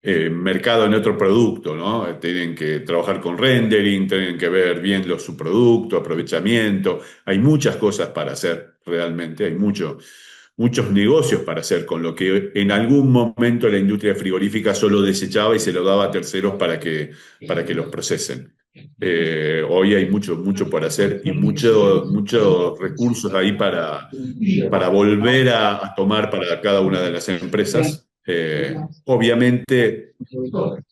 mercados, en otro producto, ¿no? Tienen que trabajar con rendering, tienen que ver bien los subproductos, aprovechamiento. Hay muchas cosas para hacer realmente, hay muchos negocios para hacer con lo que en algún momento la industria frigorífica solo desechaba y se lo daba a terceros para que los procesen. Hoy hay mucho por hacer y muchos recursos ahí para volver a tomar para cada una de las empresas. Obviamente,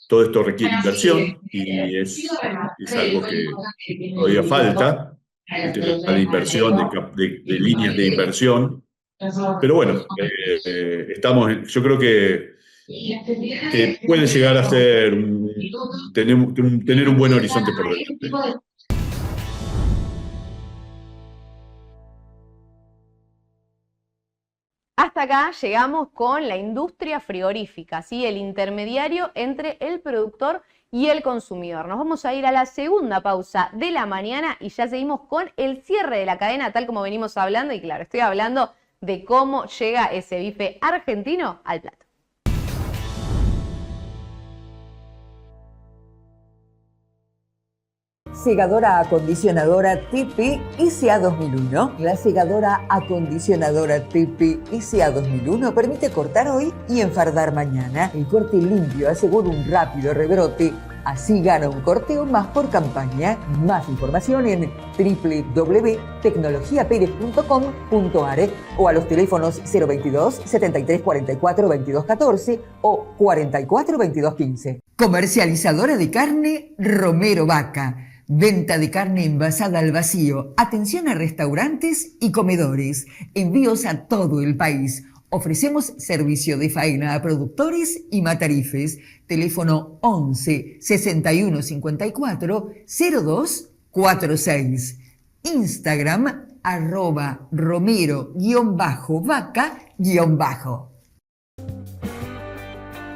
todo esto requiere inversión y es algo que todavía falta, el tema de inversión, de líneas de inversión. Pero bueno, yo creo que puede llegar a ser tener un buen horizonte por delante.
Hasta acá llegamos con la industria frigorífica, ¿sí? El intermediario entre el productor y el consumidor. Nos vamos a ir a la segunda pausa de la mañana y ya seguimos con el cierre de la cadena, tal como venimos hablando. Y claro, estoy hablando de cómo llega ese bife argentino al plato.
Segadora acondicionadora Tipi ICA 2001. La segadora acondicionadora Tipi ICA 2001 permite cortar hoy y enfardar mañana. El corte limpio asegura un rápido rebrote Así gana un corte o más por campaña. Más información en www.tecnologiaperez.com.ar o a los teléfonos 022 73 44 22 14 o 44 22 15. Comercializadora de carne Romero Vaca. Venta de carne envasada al vacío. Atención a restaurantes y comedores. Envíos a todo el país. Ofrecemos servicio de faena a productores y matarifes. Teléfono 11 61 54 02 46. Instagram @romero_vaca_.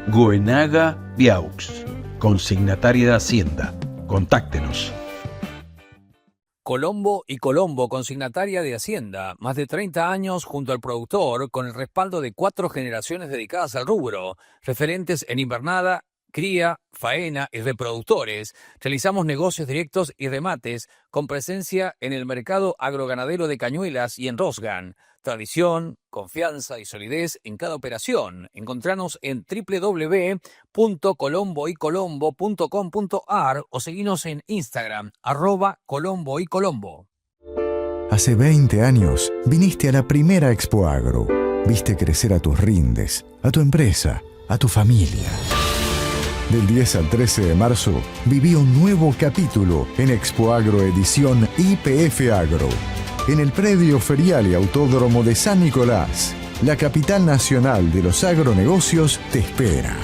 Goenaga Viaux, consignataria de Hacienda. Contáctenos.
Colombo y Colombo, consignataria de Hacienda, más de 30 años junto al productor, con el respaldo de 4 generaciones dedicadas al rubro, referentes en invernada, cría, faena y reproductores. Realizamos negocios directos y remates con presencia en el mercado agroganadero de Cañuelas y en Rosgan. Tradición, confianza y solidez en cada operación. Encontranos en www.colomboycolombo.com.ar o seguinos en Instagram, @colomboycolombo.
Hace 20 años viniste a la primera Expo Agro. Viste crecer a tus rindes, a tu empresa, a tu familia. Del 10 al 13 de marzo, viví un nuevo capítulo en Expo Agro edición YPF Agro. En el predio ferial y autódromo de San Nicolás, la capital nacional de los agronegocios te espera.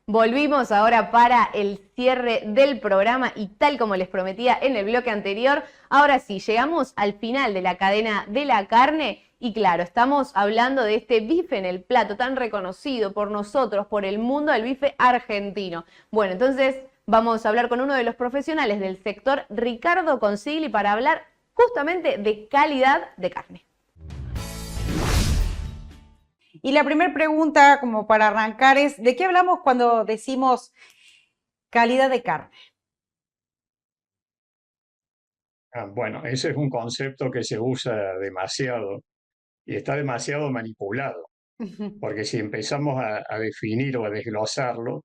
Volvimos ahora para el cierre del programa y tal como les prometía en el bloque anterior, ahora sí, llegamos al final de la cadena de la carne y claro, estamos hablando de este bife en el plato tan reconocido por nosotros, por el mundo del bife argentino. Bueno, entonces vamos a hablar con uno de los profesionales del sector, Ricardo Consigli, para hablar justamente de calidad de carne.
Y la primera pregunta, como para arrancar, es ¿de qué hablamos cuando decimos calidad de carne?
Bueno, ese es un concepto que se usa demasiado y está demasiado manipulado, porque si empezamos a definir o a desglosarlo,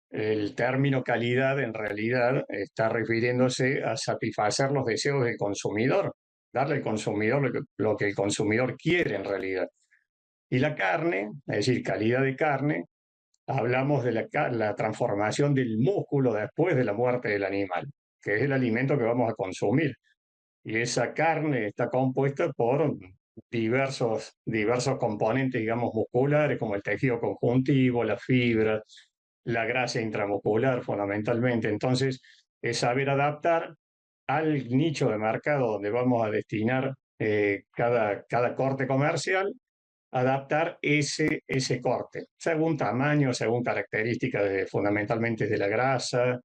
el término calidad en realidad está refiriéndose a satisfacer los deseos del consumidor, darle al consumidor lo que el consumidor quiere en realidad. Y la carne, es decir, calidad de carne, hablamos de la transformación del músculo después de la muerte del animal, que es el alimento que vamos a consumir. Y esa carne está compuesta por diversos componentes, digamos, musculares, como el tejido conjuntivo, la fibra, la grasa intramuscular fundamentalmente. Entonces, es saber adaptar al nicho de mercado donde vamos a destinar cada corte comercial, adaptar ese corte, según tamaño, según características fundamentalmente de la grasa,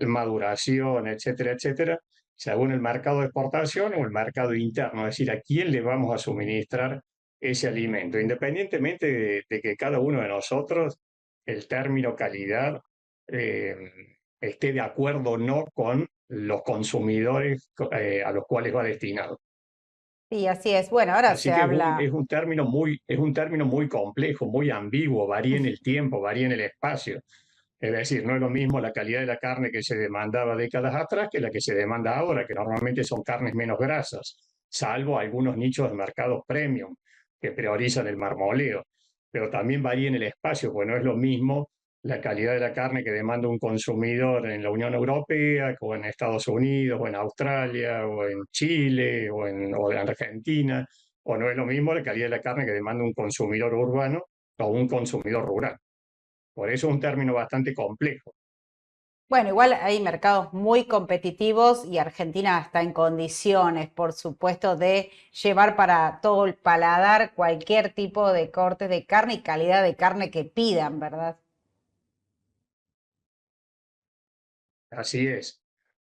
maduración, etcétera, etcétera, según el mercado de exportación o el mercado interno, es decir, a quién le vamos a suministrar ese alimento, independientemente de que cada uno de nosotros el término calidad esté de acuerdo o no con los consumidores a los cuales va destinado.
Sí, así es. Bueno, ahora
Así
se
que
habla.
es un término muy complejo, muy ambiguo, varía en el tiempo, varía en el espacio. Es decir, no es lo mismo la calidad de la carne que se demandaba décadas atrás que la que se demanda ahora, que normalmente son carnes menos grasas, salvo algunos nichos de mercados premium que priorizan el marmoleo. Pero también varía en el espacio, pues no es lo mismo la calidad de la carne que demanda un consumidor en la Unión Europea, o en Estados Unidos, o en Australia, o en Chile, o en Argentina, o no es lo mismo la calidad de la carne que demanda un consumidor urbano o un consumidor rural. Por eso es un término bastante complejo.
Bueno, igual hay mercados muy competitivos y Argentina está en condiciones, por supuesto, de llevar para todo el paladar cualquier tipo de cortes de carne y calidad de carne que pidan, ¿verdad?
Así es.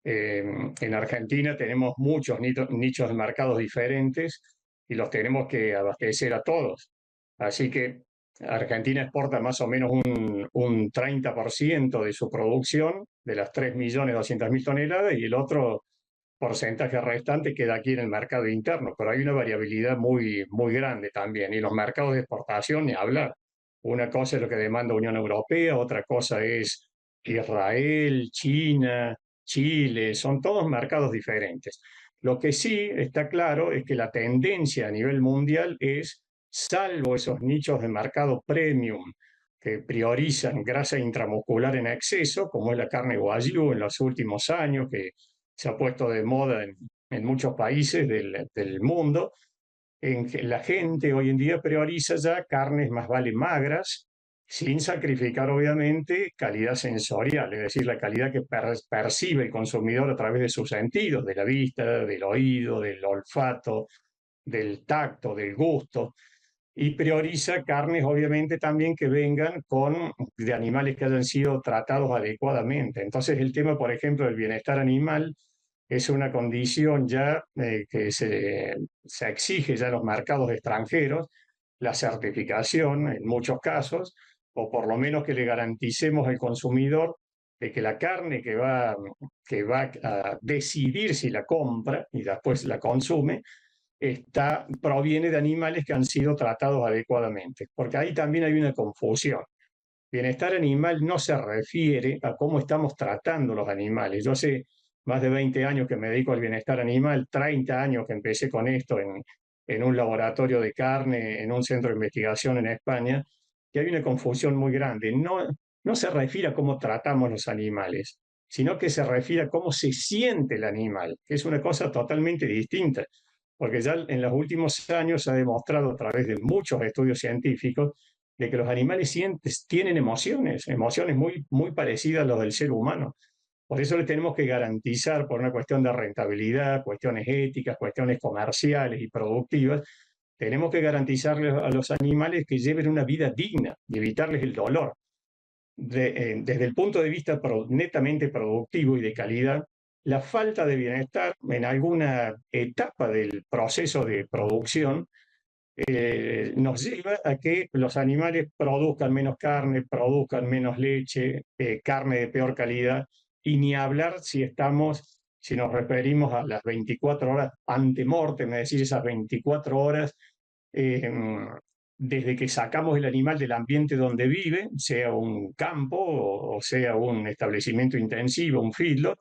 En Argentina tenemos muchos nichos de mercados diferentes y los tenemos que abastecer a todos. Así que Argentina exporta más o menos un 30% de su producción, de las 3.200.000 toneladas, y el otro porcentaje restante queda aquí en el mercado interno, pero hay una variabilidad muy, muy grande también. Y los mercados de exportación, ni hablar. Una cosa es lo que demanda Unión Europea, otra cosa es Israel, China, Chile, son todos mercados diferentes. Lo que sí está claro es que la tendencia a nivel mundial es, salvo esos nichos de mercado premium que priorizan grasa intramuscular en exceso, como es la carne Wagyu en los últimos años, que se ha puesto de moda en muchos países del mundo, en que la gente hoy en día prioriza ya carnes más vale magras, sin sacrificar obviamente calidad sensorial, es decir, la calidad que percibe el consumidor a través de sus sentidos, de la vista, del oído, del olfato, del tacto, del gusto, y prioriza carnes obviamente también que vengan de animales que hayan sido tratados adecuadamente. Entonces el tema, por ejemplo, del bienestar animal es una condición ya que se exige ya en los mercados extranjeros, la certificación en muchos casos, o por lo menos que le garanticemos al consumidor de que la carne que va a decidir si la compra y después la consume, proviene de animales que han sido tratados adecuadamente, porque ahí también hay una confusión. Bienestar animal no se refiere a cómo estamos tratando los animales. Yo hace más de 20 años que me dedico al bienestar animal, 30 años que empecé con esto en un laboratorio de carne, en un centro de investigación en España, y hay una confusión muy grande. No se refiere a cómo tratamos los animales, sino que se refiere a cómo se siente el animal, que es una cosa totalmente distinta, porque ya en los últimos años se ha demostrado a través de muchos estudios científicos de que los animales tienen emociones muy, muy parecidas a los del ser humano. Por eso le tenemos que garantizar, por una cuestión de rentabilidad, cuestiones éticas, cuestiones comerciales y productivas, tenemos que garantizarles a los animales que lleven una vida digna y evitarles el dolor. Desde el punto de vista netamente productivo y de calidad, la falta de bienestar en alguna etapa del proceso de producción nos lleva a que los animales produzcan menos carne, produzcan menos leche, carne de peor calidad, y ni hablar si nos referimos a las 24 horas ante mortem, es decir, esas 24 horas eh, desde que sacamos el animal del ambiente donde vive, sea un campo o sea un establecimiento intensivo, un feedlot,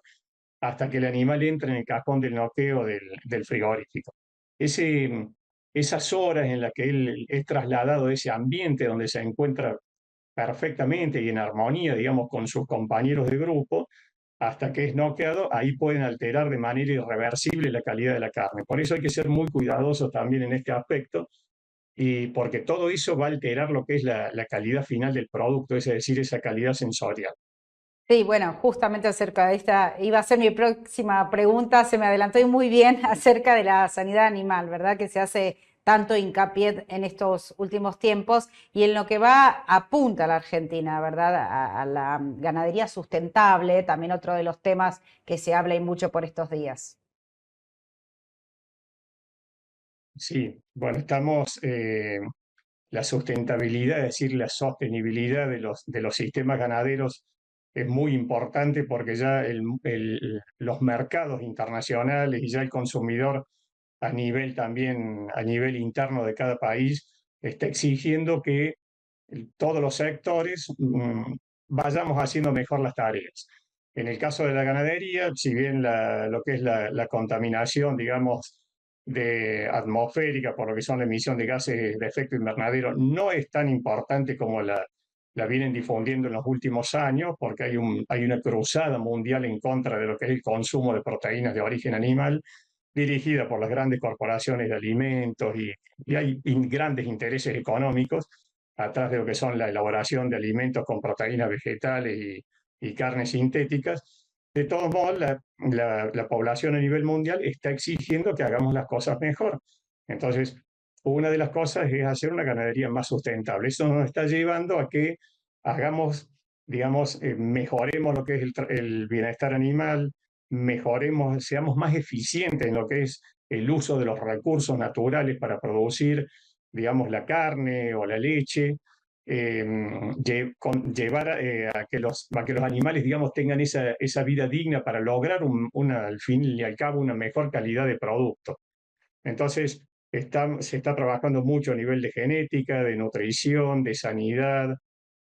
hasta que el animal entra en el cajón del noqueo del frigorífico. Esas horas en las que él es trasladado de ese ambiente donde se encuentra perfectamente y en armonía, digamos, con sus compañeros de grupo, hasta que es noqueado, ahí pueden alterar de manera irreversible la calidad de la carne. Por eso hay que ser muy cuidadosos también en este aspecto, y porque todo eso va a alterar lo que es la calidad final del producto, es decir, esa calidad sensorial.
Sí, bueno, justamente acerca de esta, iba a ser mi próxima pregunta, se me adelantó y muy bien acerca de la sanidad animal, ¿verdad? Que se hace tanto hincapié en estos últimos tiempos y en lo que apunta la Argentina, ¿verdad? A la ganadería sustentable, también otro de los temas que se habla y mucho por estos días.
Sí, bueno, la sustentabilidad, es decir, la sostenibilidad de los sistemas ganaderos es muy importante porque ya los mercados internacionales y ya el consumidor a nivel también, a nivel interno de cada país, está exigiendo que todos los sectores vayamos haciendo mejor las tareas. En el caso de la ganadería, si bien lo que es la contaminación, digamos, de atmosférica, por lo que son la emisión de gases de efecto invernadero, no es tan importante como la vienen difundiendo en los últimos años, porque hay una cruzada mundial en contra de lo que es el consumo de proteínas de origen animal, dirigida por las grandes corporaciones de alimentos y hay grandes intereses económicos atrás de lo que son la elaboración de alimentos con proteínas vegetales y carnes sintéticas. De todos modos, la población a nivel mundial está exigiendo que hagamos las cosas mejor. Entonces, una de las cosas es hacer una ganadería más sustentable. Eso nos está llevando a que hagamos, digamos, mejoremos lo que es el bienestar animal, mejoremos, seamos más eficientes en lo que es el uso de los recursos naturales para producir, digamos, la carne o la leche, llevar a que los animales, digamos, tengan esa vida digna para lograr al fin y al cabo una mejor calidad de producto. Entonces, se está trabajando mucho a nivel de genética, de nutrición, de sanidad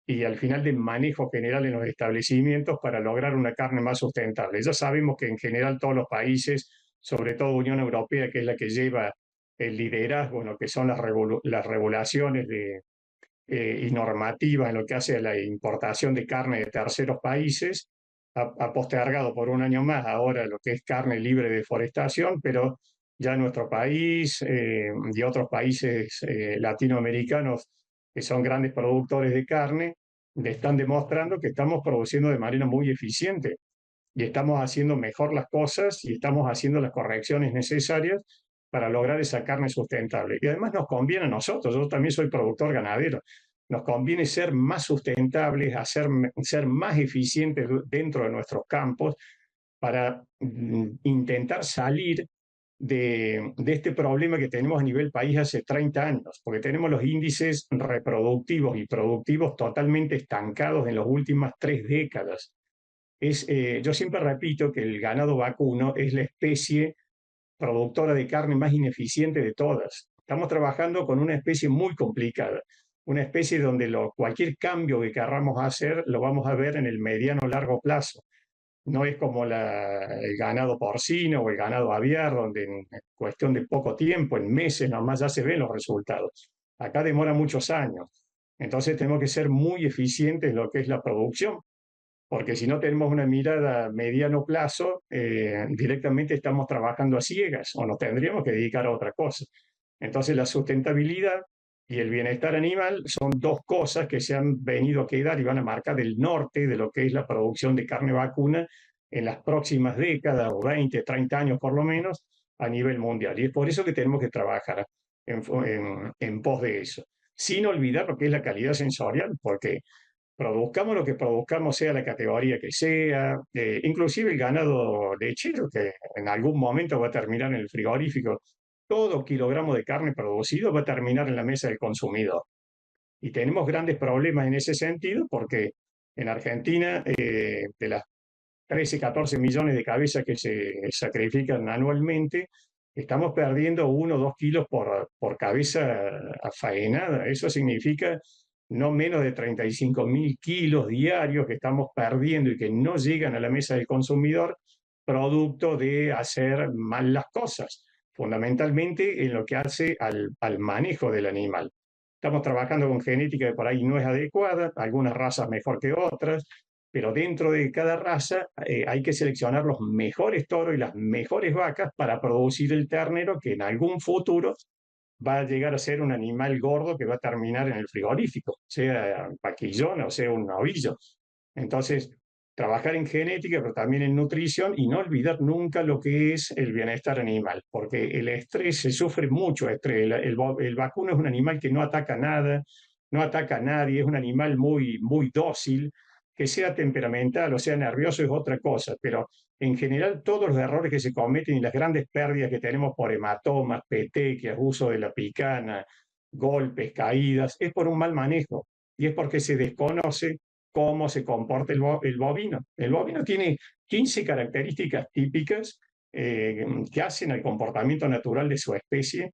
y al final de manejo general en los establecimientos para lograr una carne más sustentable. Ya sabemos que en general todos los países, sobre todo Unión Europea, que es la que lleva el liderazgo en lo que son las regulaciones y normativas en lo que hace a la importación de carne de terceros países, ha postergado por un año más ahora lo que es carne libre de deforestación, pero ya nuestro país y otros países latinoamericanos que son grandes productores de carne, le están demostrando que estamos produciendo de manera muy eficiente y estamos haciendo mejor las cosas y estamos haciendo las correcciones necesarias para lograr esa carne sustentable. Y además nos conviene a nosotros, yo también soy productor ganadero, nos conviene ser más sustentables, ser más eficientes dentro de nuestros campos para intentar salir de este problema que tenemos a nivel país hace 30 años, porque tenemos los índices reproductivos y productivos totalmente estancados en las últimas 3 décadas. Yo siempre repito que el ganado vacuno es la especie productora de carne más ineficiente de todas. Estamos trabajando con una especie muy complicada, una especie donde cualquier cambio que queramos hacer lo vamos a ver en el mediano o largo plazo. No es como el ganado porcino o el ganado aviar, donde en cuestión de poco tiempo, en meses nomás ya se ven los resultados. Acá demora muchos años. Entonces tenemos que ser muy eficientes en lo que es la producción, porque si no tenemos una mirada a mediano plazo, directamente estamos trabajando a ciegas o nos tendríamos que dedicar a otra cosa. Entonces la sustentabilidad y el bienestar animal son 2 cosas que se han venido a quedar y van a marcar el norte de lo que es la producción de carne vacuna en las próximas décadas, o 20, 30 años por lo menos, a nivel mundial. Y es por eso que tenemos que trabajar en pos de eso, sin olvidar lo que es la calidad sensorial, porque produzcamos lo que produzcamos, sea la categoría que sea, inclusive el ganado lechero, que en algún momento va a terminar en el frigorífico, todo kilogramo de carne producido va a terminar en la mesa del consumidor. Y tenemos grandes problemas en ese sentido porque en Argentina, de las 13, 14 millones de cabezas que se sacrifican anualmente, estamos perdiendo 1 o 2 kilos por cabeza faenada. Eso significa no menos de 35.000 kilos diarios que estamos perdiendo y que no llegan a la mesa del consumidor, producto de hacer mal las cosas, fundamentalmente en lo que hace al manejo del animal. Estamos trabajando con genética que por ahí no es adecuada, algunas razas mejor que otras, pero dentro de cada raza hay que seleccionar los mejores toros y las mejores vacas para producir el ternero que en algún futuro va a llegar a ser un animal gordo que va a terminar en el frigorífico, sea vaquillón o sea un novillo. Entonces, trabajar en genética, pero también en nutrición y no olvidar nunca lo que es el bienestar animal, porque el estrés, se sufre mucho estrés. El vacuno es un animal que no ataca nada, no ataca a nadie, es un animal muy, muy dócil. Que sea temperamental o sea nervioso es otra cosa, pero en general todos los errores que se cometen y las grandes pérdidas que tenemos por hematomas, petequias, uso de la picana, golpes, caídas, es por un mal manejo y es porque se desconoce cómo se comporta el bovino. El bovino tiene 15 características típicas que hacen al comportamiento natural de su especie,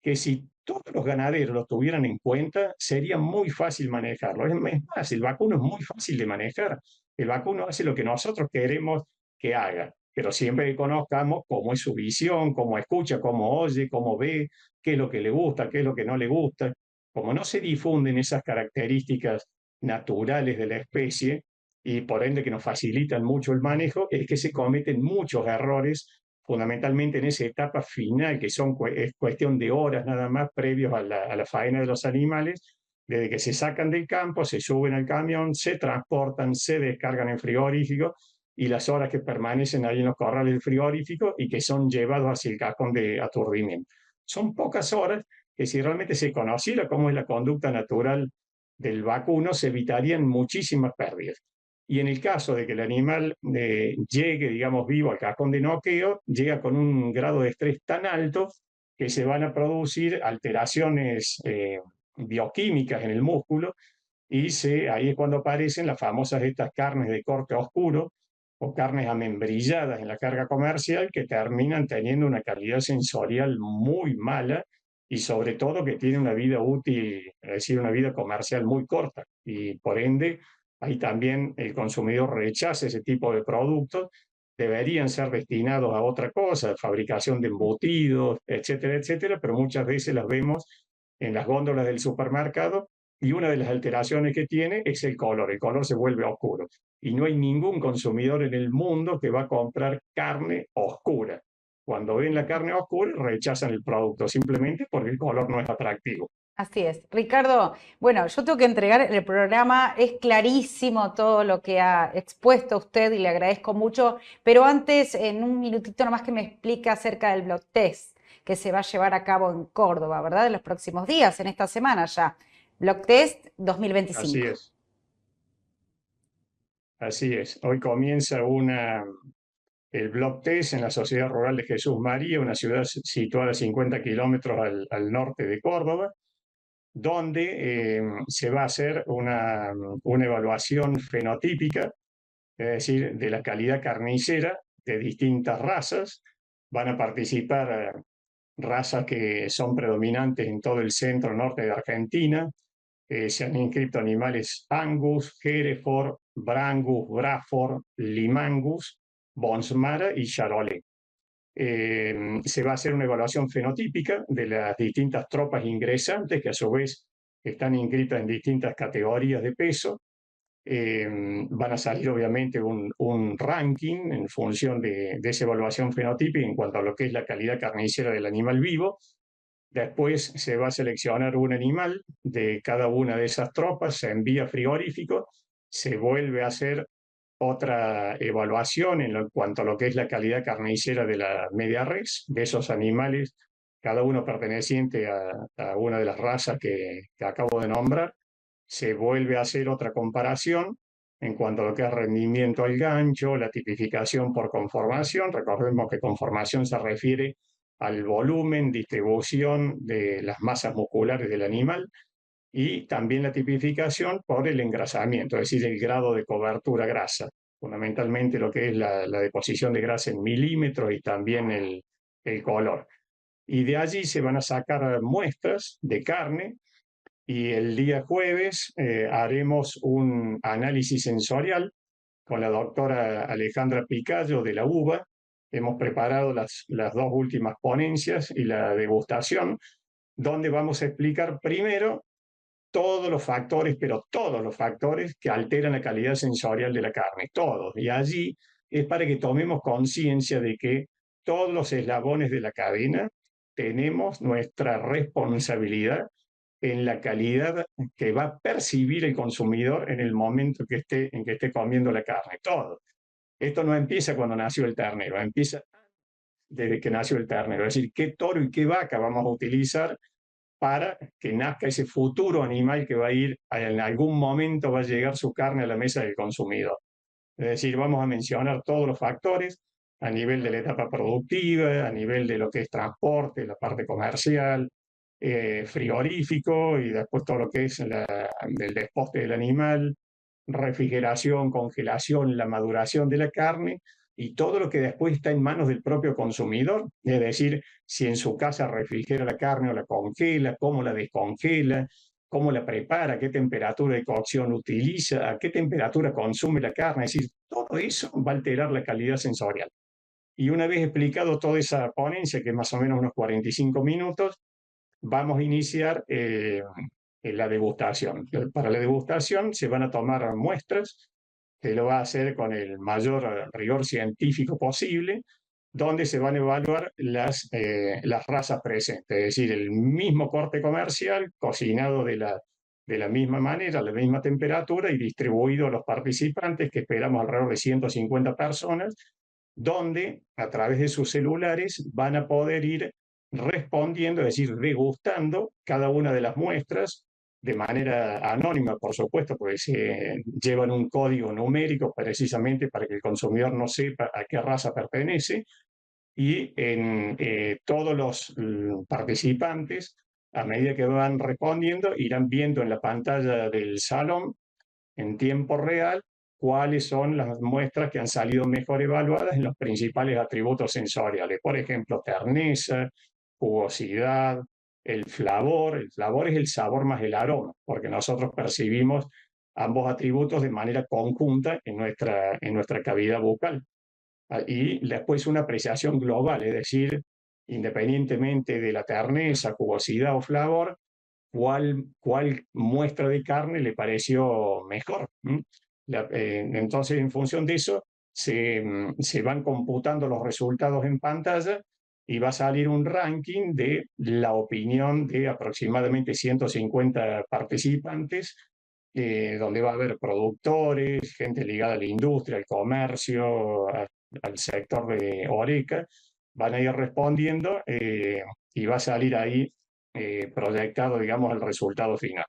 que si todos los ganaderos lo tuvieran en cuenta, sería muy fácil manejarlo. Es más, el vacuno es muy fácil de manejar. El vacuno hace lo que nosotros queremos que haga, pero siempre que conozcamos cómo es su visión, cómo escucha, cómo oye, cómo ve, qué es lo que le gusta, qué es lo que no le gusta. Como no se difunden esas características naturales de la especie y por ende que nos facilitan mucho el manejo, es que se cometen muchos errores fundamentalmente en esa etapa final, que es cuestión de horas nada más previos a la faena de los animales, desde que se sacan del campo, se suben al camión, se transportan, se descargan en frigorífico, y las horas que permanecen ahí en los corrales del frigorífico y que son llevados hacia el cajón de aturdimiento. Son pocas horas que si realmente se conociera cómo es la conducta natural del vacuno, se evitarían muchísimas pérdidas. Y en el caso de que el animal llegue, digamos, vivo al cajón de noqueo, llega con un grado de estrés tan alto que se van a producir alteraciones bioquímicas en el músculo y ahí es cuando aparecen las famosas estas carnes de corte oscuro o carnes amembrilladas en la carga comercial que terminan teniendo una calidad sensorial muy mala y sobre todo que tiene una vida útil, es decir, una vida comercial muy corta. Y por ende, ahí también el consumidor rechaza ese tipo de productos, deberían ser destinados a otra cosa, fabricación de embutidos, etcétera, etcétera, pero muchas veces las vemos en las góndolas del supermercado y una de las alteraciones que tiene es el color se vuelve oscuro. Y no hay ningún consumidor en el mundo que va a comprar carne oscura. Cuando ven la carne oscura, rechazan el producto simplemente porque el color no es atractivo.
Así es. Ricardo, bueno, yo tengo que entregar el programa, es clarísimo todo lo que ha expuesto usted y le agradezco mucho, pero antes, en un minutito nomás que me explique acerca del blog test que se va a llevar a cabo en Córdoba, ¿verdad? En los próximos días, en esta semana ya. Blog Test 2025.
Así es. Así es. Hoy comienza el Blog Test en la Sociedad Rural de Jesús María, una ciudad situada a 50 kilómetros al norte de Córdoba, donde se va a hacer una evaluación fenotípica, es decir, de la calidad carnicera de distintas razas. Van a participar razas que son predominantes en todo el centro-norte de Argentina. Se han inscrito animales Angus, Hereford, Brangus, Braford, Limangus, Bonsmara y Charolais. Se va a hacer una evaluación fenotípica de las distintas tropas ingresantes, que a su vez están inscritas en distintas categorías de peso. Van a salir obviamente un ranking en función de esa evaluación fenotípica en cuanto a lo que es la calidad carnicera del animal vivo. Después se va a seleccionar un animal de cada una de esas tropas, se envía a frigorífico, se vuelve a hacer otra evaluación en cuanto a lo que es la calidad carnicera de la media res, de esos animales, cada uno perteneciente a una de las razas que acabo de nombrar. Se vuelve a hacer otra comparación en cuanto a lo que es rendimiento al gancho, la tipificación por conformación. Recordemos que conformación se refiere al volumen, distribución de las masas musculares del animal, y también la tipificación por el engrasamiento, es decir, el grado de cobertura grasa, fundamentalmente lo que es la deposición de grasa en milímetros y también el color. Y de allí se van a sacar muestras de carne y el día jueves haremos un análisis sensorial con la doctora Alejandra Picayo de la UBA. Hemos preparado las dos últimas ponencias y la degustación, donde vamos a explicar primero todos los factores, pero todos los factores que alteran la calidad sensorial de la carne, todos. Y allí es para que tomemos conciencia de que todos los eslabones de la cadena tenemos nuestra responsabilidad en la calidad que va a percibir el consumidor en el momento en que esté comiendo la carne, todo. Esto no empieza cuando nació el ternero, empieza desde que nació el ternero, es decir, qué toro y qué vaca vamos a utilizar para que nazca ese futuro animal que va a ir, en algún momento va a llegar su carne a la mesa del consumidor. Es decir, vamos a mencionar todos los factores a nivel de la etapa productiva, a nivel de lo que es transporte, la parte comercial, frigorífico y después todo lo que es el desposte del animal, refrigeración, congelación, la maduración de la carne y todo lo que después está en manos del propio consumidor, es decir, si en su casa refrigera la carne o la congela, cómo la descongela, cómo la prepara, qué temperatura de cocción utiliza, a qué temperatura consume la carne, es decir, todo eso va a alterar la calidad sensorial. Y una vez explicado toda esa ponencia, que es más o menos unos 45 minutos, vamos a iniciar la degustación. Para la degustación se van a tomar muestras, que lo va a hacer con el mayor rigor científico posible, donde se van a evaluar las razas presentes, es decir, el mismo corte comercial, cocinado de la misma manera, a la misma temperatura y distribuido a los participantes, que esperamos alrededor de 150 personas, donde a través de sus celulares van a poder ir respondiendo, es decir, degustando cada una de las muestras de manera anónima, por supuesto, porque se llevan un código numérico precisamente para que el consumidor no sepa a qué raza pertenece, y todos los participantes a medida que van respondiendo, irán viendo en la pantalla del salón en tiempo real cuáles son las muestras que han salido mejor evaluadas en los principales atributos sensoriales. Por ejemplo, terneza, jugosidad, el flavor. El flavor es el sabor más el aroma, porque nosotros percibimos ambos atributos de manera conjunta en nuestra cavidad bucal. Y después una apreciación global, es decir, independientemente de la terneza, jugosidad o flavor, cuál muestra de carne le pareció mejor. Entonces, en función de eso, se van computando los resultados en pantalla y va a salir un ranking de la opinión de aproximadamente 150 participantes, donde va a haber productores, gente ligada a la industria, al comercio, al sector de Horeca, van a ir respondiendo y va a salir ahí proyectado, digamos, el resultado final.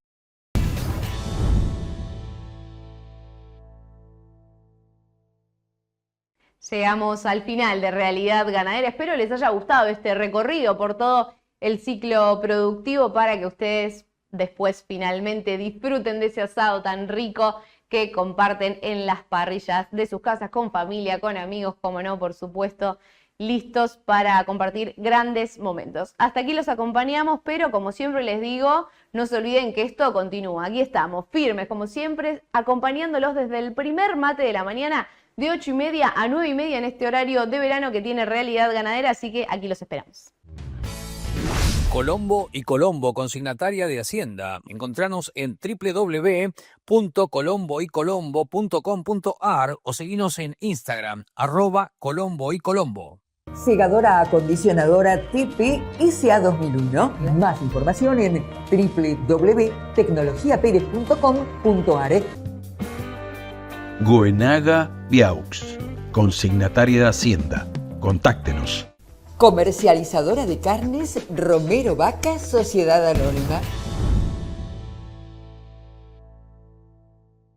Llegamos al final de Realidad Ganadera. Espero les haya gustado este recorrido por todo el ciclo productivo para que ustedes después finalmente disfruten de ese asado tan rico que comparten en las parrillas de sus casas, con familia, con amigos, como no, por supuesto, listos para compartir grandes momentos. Hasta aquí los acompañamos, pero como siempre les digo, no se olviden que esto continúa. Aquí estamos, firmes como siempre, acompañándolos desde el primer mate de la mañana, de 8:30 a 9:30 en este horario de verano que tiene Realidad Ganadera, así que aquí los esperamos.
Colombo y Colombo, consignataria de Hacienda. Encontranos en www.colomboycolombo.com.ar o seguinos en Instagram, @colomboycolombo.
Segadora acondicionadora TP SA 2001. Más información en www.tecnologiaperez.com.ar.
Goenaga Viaux, consignataria de Hacienda. Contáctenos.
Comercializadora de carnes Romero Vaca Sociedad Anónima.